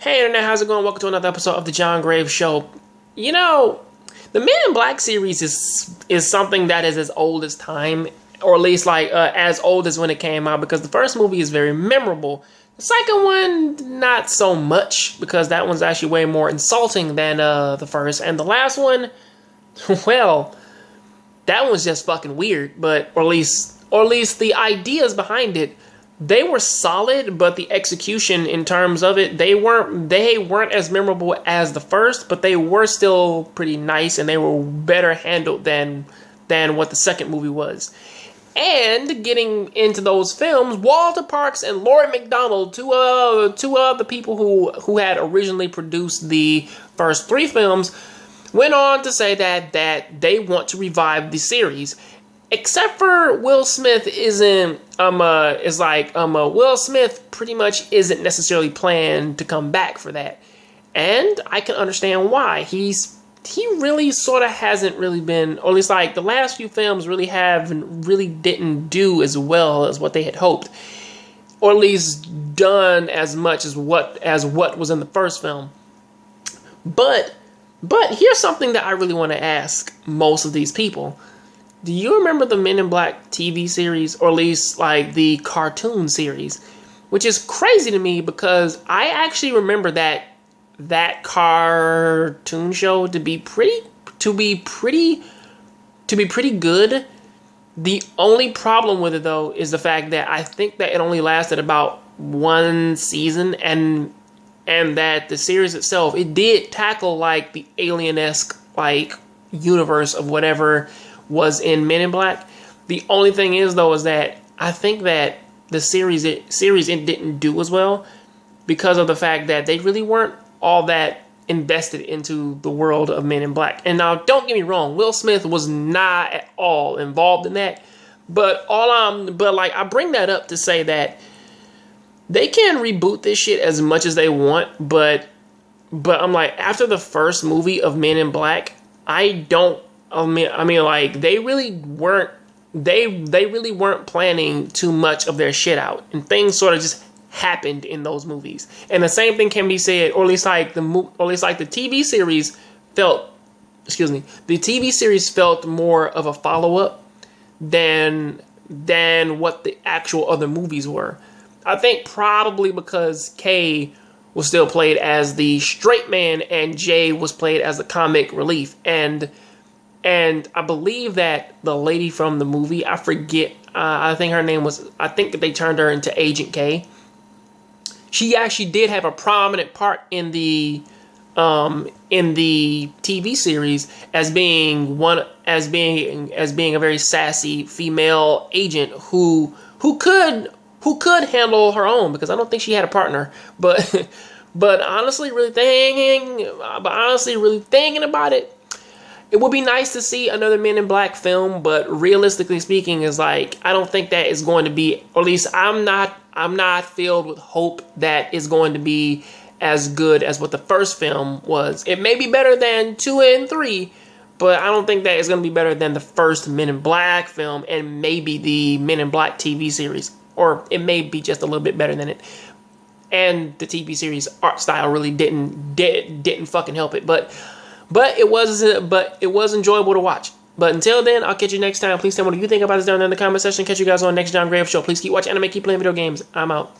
Hey internet, how's it going? Welcome to another episode of the John Graves Show. You know, the Men in Black series is something that is as old as time, or at least as old as when it came out, because the first movie is very memorable. The second one, not so much, because that one's actually way more insulting than the first, and the last one, well, that one's just fucking weird. But or at least the ideas behind it. They were solid, but the execution in terms of it, they weren't as memorable as the first, but they were still pretty nice, and they were better handled than what the second movie was. And getting into those films, Walter Parks and Laurie McDonald, two of the people who had originally produced the first three films, went on to say that they want to revive the series. Except for Will Smith Will Smith pretty much isn't necessarily planned to come back for that. And I can understand why. He really sort of hasn't really been, or at least the last few films really didn't do as well as what they had hoped. Or at least done as much as what was in the first film. But here's something that I really want to ask most of these people. Do you remember the Men in Black TV series, or at least the cartoon series? Which is crazy to me because I actually remember that cartoon show to be pretty good. The only problem with it though is the fact that I think that it only lasted about one season, and that the series itself, it did tackle the alien-esque universe of whatever was in Men in Black. The only thing is though is that I think that the series it didn't do as well because of the fact that they really weren't all that invested into the world of Men in Black. And now don't get me wrong, Will Smith was not at all involved in that. But I bring that up to say that they can reboot this shit as much as they want, but I'm after the first movie of Men in Black, they really weren't planning too much of their shit out, and things sort of just happened in those movies. And the same thing can be said, or at least the TV series felt, the TV series felt more of a follow-up than what the actual other movies were. I think probably because K was still played as the straight man and J was played as the comic relief, and I believe that the lady from the movie, I forget, I think they turned her into Agent K. She actually did have a prominent part in the TV series as being a very sassy female agent who could handle her own, because I don't think she had a partner. But honestly, really thinking about it, it would be nice to see another Men in Black film, but realistically speaking, I don't think that is going to be, or at least I'm not filled with hope that is going to be as good as what the first film was. It may be better than 2 and 3, but I don't think that it's going to be better than the first Men in Black film and maybe the Men in Black TV series, or it may be just a little bit better than it. And the TV series art style really didn't fucking help it, but it was enjoyable to watch. But until then, I'll catch you next time. Please tell me what you think about this down there in the comment section. Catch you guys on next John Graves Show. Please keep watching anime, keep playing video games. I'm out.